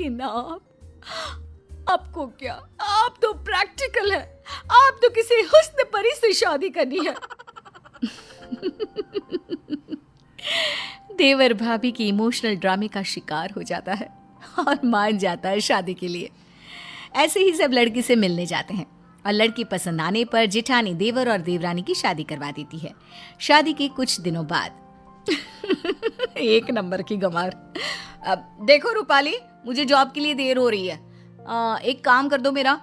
लेकिन आपको क्या, आप तो प्रैक्टिकल है, आप तो किसी हुस्न परी से शादी करनी है। देवर भाभी की इमोशनल ड्रामे का शिकार हो जाता है और मान जाता है शादी के लिए। ऐसे ही सब लड़की से मिलने जाते हैं और लड़की पसंद आने पर जेठानी देवर और देवरानी की शादी करवा देती है। शादी के कुछ दिनों बाद एक नंबर की गंवार। अब देखो रूपाली, मुझे जॉब के लिए देर हो रही है। एक काम कर दो, मेरा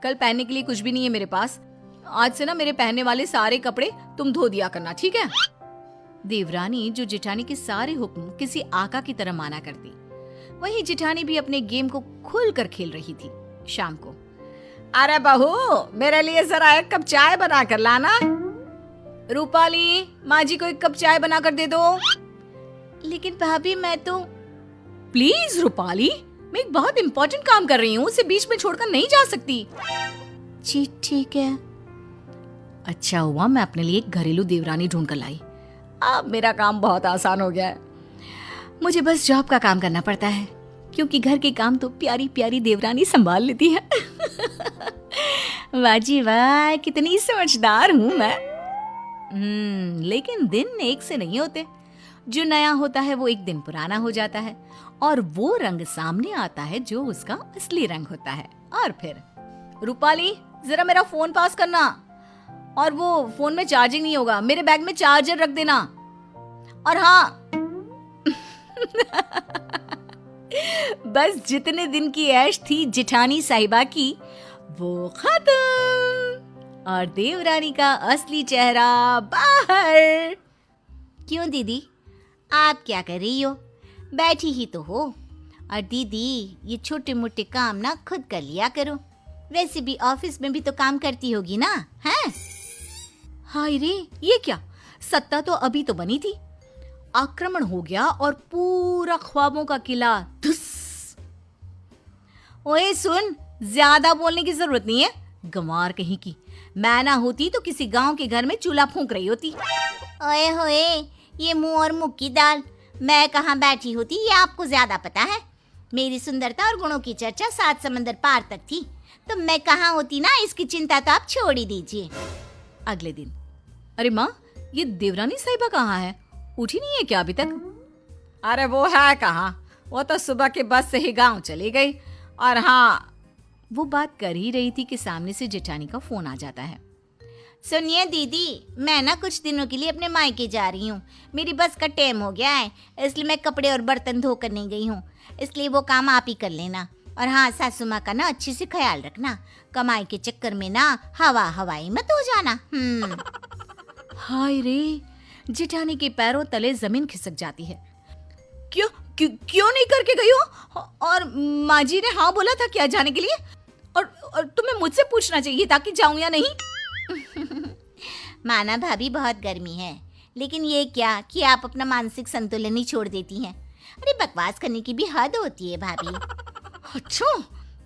कल पहनने के लिए कुछ भी नहीं है मेरे पास। आज से ना मेरे पहनने वाले सारे कपड़े तुम धो दिया करना, ठीक है? देवरानी जो जेठानी के सारे हुक्म किसी आका की तरह माना करती, वहीं जेठानी भी अपने गेम को खुल कर खेल रही थी। शाम को, अरे बहू, मेरे लिए जरा एक कप चाय बना कर लाना। रूपाली, माँ जी को एक कप चाय बना कर दे दो। लेकिन भाभी मैं तो। प्लीज रूपाली, मैं एक बहुत इंपॉर्टेंट काम कर रही हूँ, उसे बीच में छोड़कर नहीं जा सकती। जी ठीक है। अच्छा हुआ मैं अपने लिए एक घरेलू देवरानी ढूंढ कर लाई। अब मेरा काम बहुत आसान हो गया है। मुझे बस जॉब का काम करना पड़ता है, क्योंकि घर के काम तो प्यारी प्यारी देवरानी संभाल लेती है। वाह जी वाह, कितनी समझदार हूँ मैं। लेकिन दिन एक से नहीं होते। जो नया होता है वो एक दिन पुराना हो जाता है और वो रंग सामने आता है जो उसका असली रंग होता है। और फिर, रूपाली जरा मेरा फोन पास करना, और वो फोन में चार्जिंग नहीं होगा, मेरे बैग में चार्जर रख देना। और हाँ बस जितने दिन की ऐश थी जेठानी साहिबा की, वो खत्म और देवरानी का असली चेहरा बाहर। क्यों दीदी, आप क्या कर रही हो? बैठी ही तो हो। और दीदी, ये छोटे मोटे काम ना खुद कर लिया करो, वैसे भी ऑफिस में भी तो काम करती होगी ना, हैं? हाय रे, ये क्या, सत्ता तो अभी तो बनी थी, आक्रमण हो गया और पूरा ख्वाबों का किला धुस। ओए सुन, ज्यादा बोलने की जरूरत नहीं है, गंवार कहीं की। मैं ना होती तो किसी गांव के घर में चूल्हा फूंक रही होती। ओए होए, ये मुंह और मुख की दाल, मैं कहाँ बैठी होती ये आपको ज्यादा पता है। मेरी सुंदरता और गुणों की चर्चा 7 समंदर पार तक थी, तो मैं कहाँ होती ना, इसकी चिंता तो आप छोड़ ही दीजिए। अगले दिन, अरे माँ, ये देवरानी साहिबा कहाँ है? उठी नहीं है क्या अभी तक? अरे वो है कहाँ, वो तो सुबह के बस से ही गांव चली गई। और हाँ, वो बात कर ही रही थी कि सामने से जेठानी का फोन आ जाता है। सुनिए दीदी, मैं ना कुछ दिनों के लिए अपने मायके जा रही हूँ, मेरी बस का टाइम हो गया है, इसलिए मैं कपड़े और बर्तन धो कर नहीं गई हूँ, इसलिए वो काम आप ही कर लेना। और हाँ, सासू माँ का ना अच्छे से ख्याल रखना, कमाई के चक्कर में ना हवाई मत हो जाना। हाय रे, जेठानी के पैरों तले जमीन खिसक जाती है। क्यों नहीं करके गई हो? और माँ जी ने हाँ बोला था क्या जाने के लिए? और तुम्हें मुझसे पूछना चाहिए था कि जाऊं या नहीं। माना भाभी, बहुत गर्मी है, लेकिन ये क्या कि आप अपना मानसिक संतुलन ही छोड़ देती हैं। अरे बकवास करने की भी हद होती है भाभी। अच्छा,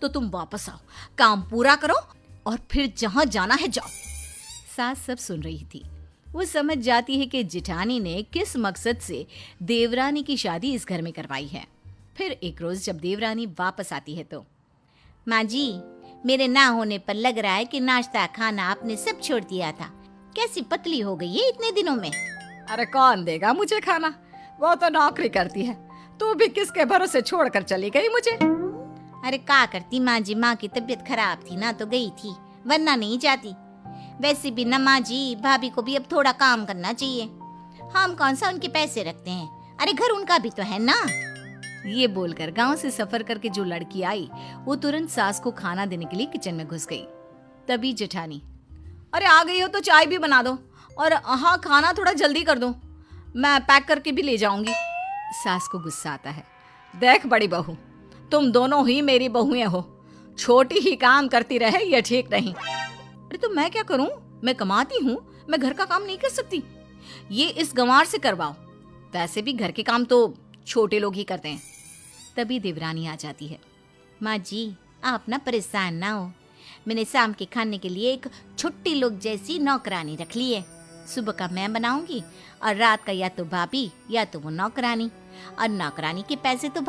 तो तुम वापस आओ, काम पूरा करो और फिर जहाँ जाना है जाओ। सास सब सुन रही थी। वो समझ जाती है कि जेठानी ने किस मकसद से देवरानी की शादी इस घर में करवाई है। फिर एक रोज जब देवरानी वापस आती है तो, माँ जी, मेरे ना होने पर लग रहा है कि नाश्ता खाना आपने सब छोड़ दिया था, कैसी पतली हो गई है इतने दिनों में। अरे कौन देगा मुझे खाना, वो तो नौकरी करती है, तू भी किसके भरोसे छोड़कर चली गई मुझे। अरे क्या करती माँ जी, माँ की तबीयत खराब थी ना तो गई थी, वरना नहीं जाती। वैसे भी ना माँ जी, भाभी को भी अब थोड़ा काम करना चाहिए, हम कौन सा उनके पैसे रखते हैं, अरे घर उनका भी तो है ना। ये बोलकर गांव से सफर करके जो लड़की आई, वो तुरंत सास को खाना देने के लिए किचन में घुस गई। तभी जेठानी, अरे आ गई हो तो चाय भी बना दो, और हाँ, खाना थोड़ा जल्दी कर दो, मैं पैक करके भी ले जाऊंगी। सास को गुस्सा आता है। देख बड़ी बहू, तुम दोनों ही मेरी बहुएं हो, छोटी ही काम करती रहे ये ठीक नहीं। अरे तो मैं क्या करूं, मैं कमाती हूँ, मैं घर का काम नहीं कर सकती? ये इस गंवार से करवाओ, वैसे भी घर के काम तो छोटे लोग ही करते हैं। तभी देवरानी आ जाती है। माँ जी, आप ना परेशान ना हो, मैंने शाम के खाने के लिए एक छुट्टी लोग जैसी नौकरानी रख ली है। सुबह का मैं बनाऊंगी और रात का या तो भाभी या तो वो नौकरानी, और नौकरानी के पैसे तो